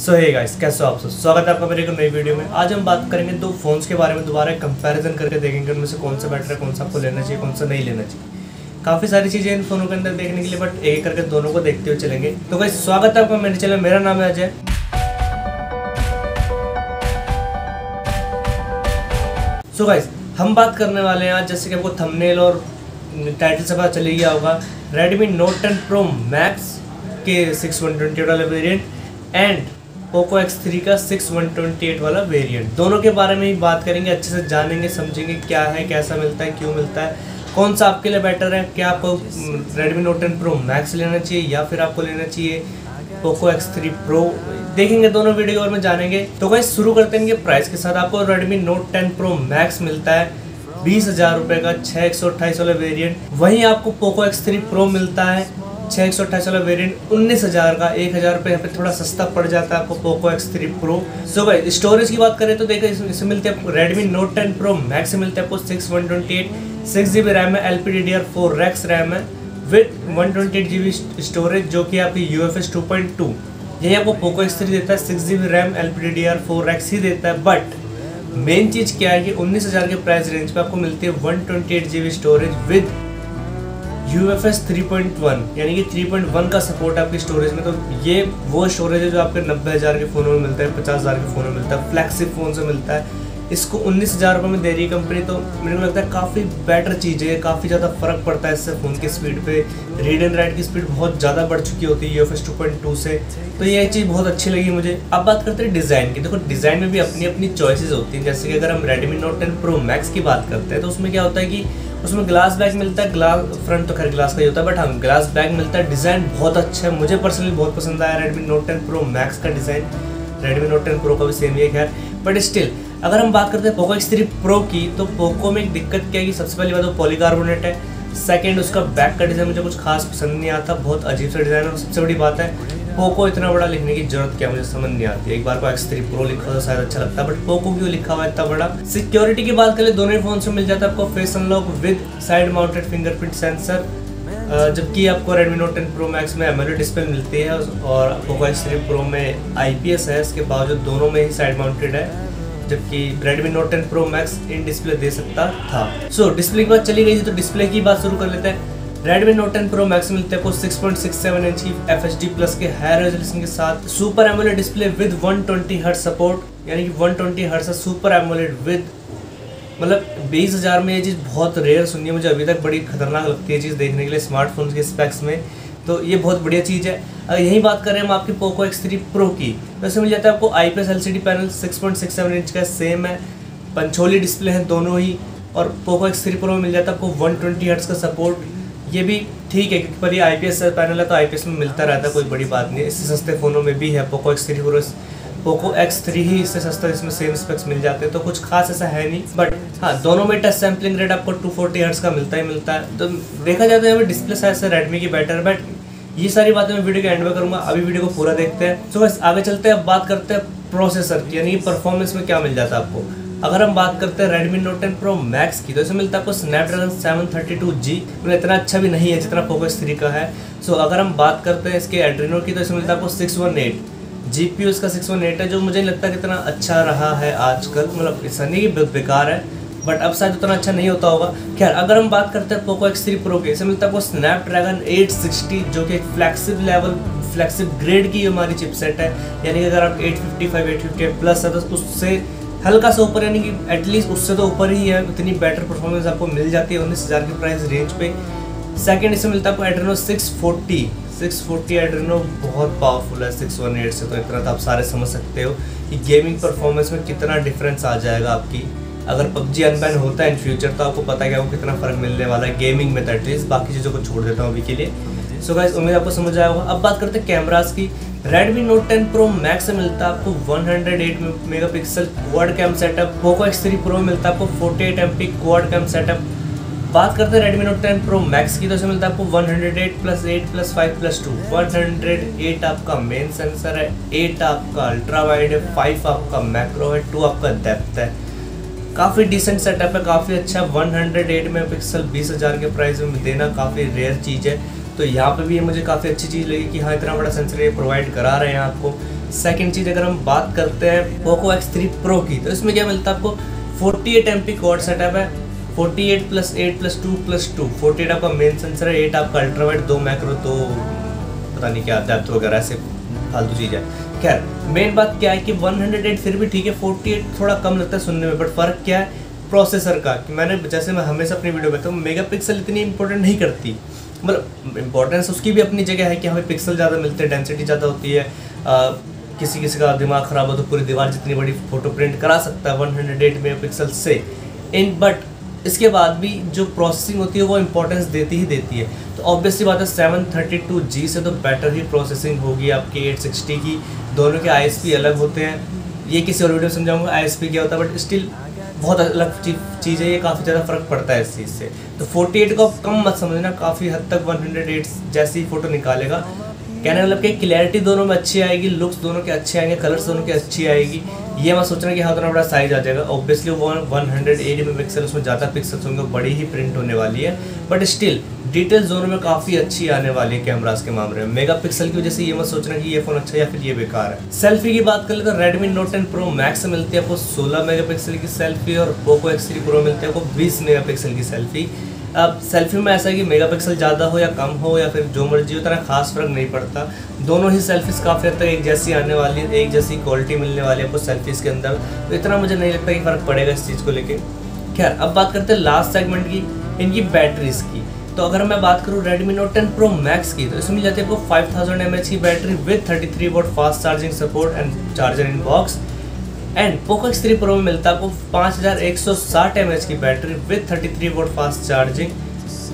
सो hey guys, कैसे हो आप सब। स्वागत है आपका मेरे एक नई वीडियो में। आज हम बात करेंगे दो फोन्स के बारे में, दोबारा कंपैरिजन करके देखेंगे उनमें से कौन सा बेटर है, कौन सा आपको लेना चाहिए, कौन सा नहीं लेना चाहिए। काफ़ी सारी चीज़ें इन फोनों के अंदर देखने के लिए, बट एक करके दोनों को देखते हुए चलेंगे। तो गाइस, स्वागत है आपका मेरे चैनल। मेरा नाम है अजय। सो गाइस, हम बात करने वाले हैं आज, जैसे कि आपको थंबनेल और टाइटल से पता चल गया होगा, Redmi Note 10 Pro Max के 6128 वाला वेरिएंट एंड Poco X3 का 6128 वाला वेरिएंट। दोनों के बारे में ही बात करेंगे, अच्छे से जानेंगे, समझेंगे क्या है, कैसा मिलता है, क्यों मिलता है, कौन सा आपके लिए बेटर है। क्या आपको Redmi Note 10 Pro Max लेना चाहिए या फिर आपको लेना चाहिए Poco X3 Pro, देखेंगे दोनों वीडियो और में जानेंगे। तो गाइस, शुरू करते हैं प्राइस के साथ। आपको Redmi Note 10 Pro Max मिलता है 20,000 रुपये का 6128 वाला वेरिएंट। वहीं आपको Poco X3 Pro मिलता है 6128 वाला वेरिएंट 19,000 का, 1,000 रुपये यहाँ पे थोड़ा सस्ता पड़ जाता है आपको Poco X3 Pro। So guys, storage की बात करें तो देखो, इसमें मिलते हैं Redmi Note 10 Pro Max से मिलते हैं आपको 6128, 6GB रैम है, LPDDR4X रैम है विद 128GB स्टोरेज, जो कि आपकी UFS 2.2। यही आपको Poco X3 देता है, 6GB रैम LPDDR4X ही देता है। बट मेन चीज़ क्या है कि 19,000 के प्राइस रेंज पे आपको मिलती है 128GB स्टोरेज विद UFS 3.1, यानी कि 3.1 का सपोर्ट आपकी स्टोरेज में। तो ये वो स्टोरेज है जो आपके 90,000 के फ़ोनों में मिलता है, 50,000 के फ़ोनों में मिलता है, फ्लैगशिप फ़ोन से मिलता है। इसको 19,000 रुपये में दे रही है कंपनी, तो मेरे को लगता है काफ़ी बेटर चीज़ है, काफ़ी ज़्यादा फ़र्क पड़ता है इससे फ़ोन की स्पीड पे। रीड एंड राइट की स्पीड बहुत ज़्यादा बढ़ चुकी होती है UFS 2.2 से, तो ये चीज़ बहुत अच्छी लगी मुझे। अब बात करते हैं डिज़ाइन की। देखो, डिज़ाइन में भी अपनी अपनी चॉइसेस होती हैं। जैसे कि अगर हम Redmi Note 10 Pro Max की बात करते हैं तो उसमें क्या होता है कि उसमें ग्लास बैक मिलता है। ग्लास फ्रंट तो खैर ग्लास का ही होता है, बट हाँ, ग्लास बैक मिलता है। डिज़ाइन बहुत अच्छा है, मुझे पर्सनली बहुत पसंद आया Redmi Note 10 Pro Max का डिज़ाइन। Redmi Note 10 Pro का भी सेम ही है खैर, बट स्टिल अगर हम बात करते हैं Poco X3 Pro की, तो पोको में एक दिक्कत क्या है कि सबसे पहली बात वो पॉलीकार्बोनेट है। सेकेंड, उसका बैक का डिज़ाइन मुझे कुछ खास पसंद नहीं आता, बहुत अजीब सा डिज़ाइन है। और सबसे बड़ी बात है, पोको इतना बड़ा लिखने की जरूरत क्या, मुझे समझ नहीं आती। एक बार को X3 Pro लिखा तो शायद अच्छा लगता है, बट पोको क्यों लिखा हुआ है इतना बड़ा। सिक्योरिटी की बात करें, दोनों फोन से मिल जाता है आपको face unlock with side mounted fingerprint sensor, जबकि आपको Redmi Note 10 Pro Max में AMOLED डिस्प्ले मिलती है और Poco X3 Pro में IPS है। इसके बावजूद दोनों में ही साइड माउंटेड है, जबकि Redmi Note 10 Pro Max in display दे सकता था। सो डिस्प्ले की बात चली गई थी, तो डिस्प्ले की बात शुरू कर लेते हैं। Redmi Note 10 Pro Max मिलते हैं आपको 6.67 इंच की FHD प्लस के हाई रेजोल्यूशन के साथ super AMOLED display with 120 hertz support, यानी कि 120 हर्ट्ज सुपर एमोलेड विद, मतलब 20,000 में ये चीज़ बहुत रेयर सुनी है मुझे अभी तक। बड़ी खतरनाक लगती है चीज़ देखने के लिए स्मार्टफोन के स्पेक्स में, तो ये बहुत बढ़िया चीज़ है। अगर यही बात करें हम आपकी Poco X3 Pro की, तो इसमें मिल जाता है आपको IPS LCD पैनल 6.67 इंच का, सेम है, पंचोली डिस्प्ले है दोनों ही। और Poco X3 Pro में मिल जाता है आपको 120 हर्ट्ज का सपोर्ट, ये भी ठीक है क्योंकि पर ये IPS पैनल है तो IPS में मिलता रहता है, कोई बड़ी बात नहीं है। इससे सस्ते फ़ोनों में भी है Poco X3 Pro, Poco X3 ही इससे सस्ता, इसमें सेम स्पेक्स मिल जाते हैं, तो कुछ खास ऐसा है नहीं। बट हाँ, दोनों में टच सैम्पलिंग रेट आपको 240 हर्ट्ज का मिलता ही मिलता है। तो देखा जाता है यहाँ पे डिस्प्ले साइज से Redmi की बेटर, बट ये सारी बातें मैं वीडियो के एंड में करूँगा। अभी वीडियो को पूरा देखते हैं। सो बस आगे चलते हैं। अब बात करते हैं प्रोसेसर की, यानी परफॉर्मेंस में क्या मिल जाता है आपको। अगर हम बात करते हैं Redmi Note 10 Pro Max की, तो इसमें मिलता है आपको Snapdragon 732G, मतलब इतना अच्छा भी नहीं है जितना Poco X3 का है। सो अगर हम बात करते हैं इसके Adreno की, तो इसमें मिलता है आपको 618 GPU इसका 618 है, जो मुझे नहीं लगता कितना अच्छा रहा है आजकल, मतलब ऐसा नहीं कि बेकार है, बट अब शायद उतना अच्छा नहीं होता होगा। खैर, अगर हम बात करते हैं Poco X3 Pro के, इसमें मिलता है आपको Snapdragon 860, जो कि एक फ्लैगशिप लेवल, फ्लैगशिप ग्रेड की हमारी चिपसेट है। यानी कि अगर आप 855, 858 प्लस है तो उससे हल्का सा ऊपर, यानी कि एटलीस्ट उससे तो ऊपर ही है, इतनी बेटर परफॉर्मेंस आपको मिल जाती है 19,000 की प्राइस रेंज पे। सेकंड, इसमें मिलता है आपको Adreno 640 Adreno, बहुत पावरफुल है 618 से, तो इतना तो आप सारे समझ सकते हो कि गेमिंग परफॉर्मेंस में कितना डिफरेंस आ जाएगा आपकी। अगर PUBG अनबैन होता है इन फ्यूचर तो आपको पता है कि आपको कितना फ़र्क मिलने वाला है गेमिंग में, एटलीस्ट। बाकी चीज़ों को छोड़ देता हूँ अभी के लिए। सो गाइस, उम्मीद आपको समझ आया होगा। अब बात करते हैं कैमरास की। Redmi Note 10 Pro Max से मिलता है आपको 108 megapixel quad cam setup, Poco X3 Pro में मिलता है आपको 48 MP क्वाड कैम सेटअप। बात करते हैं Redmi Note 10 Pro Max की, तो इसमें मिलता है आपको 108 + 8 + 5 + 2, 108 आपका मेन सेंसर है, 8 आपका अल्ट्रा वाइड है, 5 आपका मैक्रो है, 2 आपका डेप्थ है। काफ़ी डिसेंट सेटअप है, काफ़ी अच्छा। 108 मेगापिक्सल 20,000 के प्राइस में देना काफ़ी रेयर चीज़ है, तो यहाँ पे भी ये मुझे काफ़ी अच्छी चीज़ लगी कि हाँ, इतना बड़ा सेंसर ये प्रोवाइड करा रहे हैं आपको। सेकंड चीज़ अगर हम बात करते हैं पोको X3 Pro की, तो इसमें क्या मिलता है आपको 48 MP क्वाड सेटअप है, 48 + 8 + 2 + 2, 48 आपका मेन सेंसर है, 8 आपका अल्ट्रा वाइड, 2 मैक्रो, 2 पता नहीं क्या डेप्थ वगैरह ऐसे फालतू चीज़ है। खैर मेन बात क्या है कि 108 फिर भी ठीक है, 48 थोड़ा कम लगता है सुनने में, बट फ़र्क क्या है प्रोसेसर का, कि मैं हमेशा अपनी वीडियो में तो मेगापिक्सल इतनी इंपॉर्टेंट नहीं करती, मतलब इंपॉर्टेंस उसकी भी अपनी जगह है कि हमें पिक्सल ज़्यादा मिलते हैं, डेंसिटी ज़्यादा होती है। किसी किसी का दिमाग ख़राब हो तो पूरी दीवार जितनी बड़ी फ़ोटो प्रिंट करा सकता है 108 मेगापिक्सल से बट इसके बाद भी जो प्रोसेसिंग होती है वो इंपॉर्टेंस देती ही देती है। तो ऑब्वियसली बात है 732G से तो बेटर ही प्रोसेसिंग होगी आपकी 860 की। दोनों के ISP अलग होते हैं, ये किसी और वीडियो में समझाऊंगा ISP क्या होता है, बट स्टिल बहुत अलग चीज़ है, ये काफ़ी ज़्यादा फ़र्क पड़ता है इस चीज़ से। तो 48 को आप कम मत समझना, काफ़ी हद तक 108 जैसी फ़ोटो निकालेगा। कहने मतलब कि क्लैरिटी दोनों में अच्छी आएगी, लुक्स दोनों के अच्छे आएंगे, कलर्स दोनों की अच्छी आएगी। ये मत सोचना कि हाँ उतना बड़ा साइज आ जाएगा, ऑब्वियसली 108 मेगापिक्सल उसमें ज़्यादा पिक्सल्स होंगे, बड़ी ही प्रिंट होने वाली है, बट स्टिल डिटेल्स दोनों में काफ़ी अच्छी आने वाली है कैमरास के मामले में। मेगापिक्सल की वजह से ये मत सोचना कि ये फ़ोन अच्छा है या फिर ये बेकार है। सेल्फी की बात कर ले तो Redmi Note 10 Pro Max से मिलती है आपको 16 मेगापिक्सल की सेल्फी और पोको X3 Pro मिलती है आपको 20 मेगापिक्सल की सेल्फी। अब सेल्फी में ऐसा है कि मेगापिक्सल ज़्यादा हो या कम हो या फिर जो मर्जी हो, तरह खास फर्क नहीं पड़ता। दोनों ही सेल्फीज़ काफ़ी हद तक एक जैसी आने वाली है, एक जैसी क्वालिटी मिलने वाली है आपको सेल्फीज़ के अंदर, तो इतना मुझे नहीं लगता कि फ़र्क पड़ेगा इस चीज़ को लेके। खैर अब बात करते हैं लास्ट सेगमेंट की, इनकी बैटरीज़ की। तो अगर मैं बात करूँ Redmi Note 10 Pro Max की, तो इसमें मिल जाती है आपको 5000 mAh की battery with 33 watt fast charging support and charger in box. And Poco X3 Pro में मिलता है आपको 5160 mAh की battery with 33 watt fast charging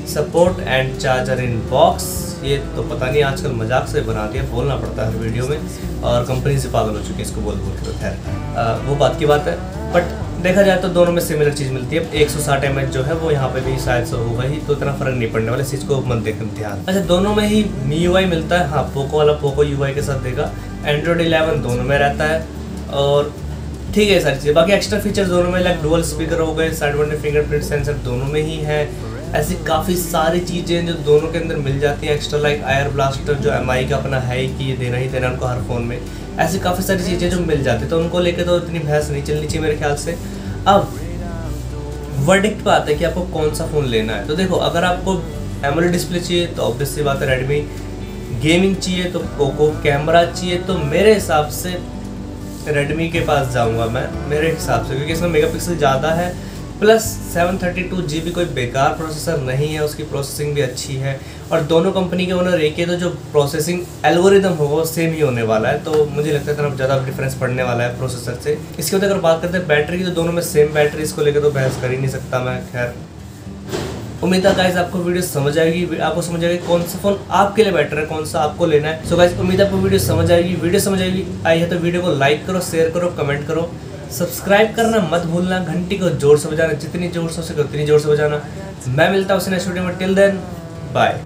support and charger in box. ये तो पता नहीं आजकल मजाक से बना दिया, बोलना पड़ता है हर वीडियो में, और कंपनी से पागल हो चुकी है इसको बोल के। तो खैर वो बात की बात है, बट देखा जाए तो दोनों में सिमिलर चीज़ मिलती है। 160 mAh जो है वो यहाँ पे भी शायद से होगा ही, तो इतना फ़र्क नहीं पड़ने वाला, इस चीज़ को मत देखें ध्यान। अच्छा दोनों में ही MIUI मिलता है, हाँ पोको वाला पोको UI के साथ देगा, Android 11 दोनों में रहता है, और ठीक है सारी चीज़ें। बाकी एक्स्ट्रा फीचर्स दोनों में लाइक डुअल स्पीकर हो गए, साइड माउंटेड फिंगरप्रिंट सेंसर दोनों में ही है। ऐसी काफ़ी सारी चीज़ें जो दोनों के अंदर मिल जाती हैं एक्स्ट्रा, लाइक आयर ब्लास्टर जो MI का अपना है ही कि ये देना ही देना उनको हर फ़ोन में, ऐसी काफ़ी सारी चीज़ें जो मिल जाती हैं, तो उनको लेके तो इतनी बहस नहीं चलनी चाहिए मेरे ख्याल से। अब वर्डिक्ट पे आता है कि आपको कौन सा फ़ोन लेना है। तो देखो अगर आपको एमोलेड डिस्प्ले चाहिए तो ऑब्वियस सी बात है रेडमी, गेमिंग चाहिए तो पोको, कैमरा चाहिए तो मेरे हिसाब से रेडमी के पास जाऊंगा मैं मेरे हिसाब से, क्योंकि इसमें मेगापिक्सल ज़्यादा है, प्लस 732GB कोई बेकार प्रोसेसर नहीं है, उसकी प्रोसेसिंग भी अच्छी है, और दोनों कंपनी के ओनर एक ही, तो जो प्रोसेसिंग एल्गोरिदम होगा वो सेम ही होने वाला है, तो मुझे लगता है इतना ज़्यादा डिफरेंस पड़ने वाला है प्रोसेसर से। इसके बाद अगर बात करते हैं बैटरी की, तो दोनों में सेम बैटरी, इसको लेकर तो बहस कर ही नहीं सकता मैं। खैर उम्मीद है गाइस आपको वीडियो समझ आएगी, आपको समझ आएगी कौन सा फ़ोन आपके लिए बेटर है, कौन सा आपको लेना है। सो गाइस उम्मीद है आपको वीडियो समझ आएगी। वीडियो समझ आई है तो वीडियो को लाइक करो, शेयर करो, कमेंट करो, सब्सक्राइब करना मत भूलना, घंटी को जोर से बजाना, जितनी जोर से हो सके उतनी जोर से बजाना। मैं मिलता हूँ नेक्स्ट वीडियो में, टिल देन बाय।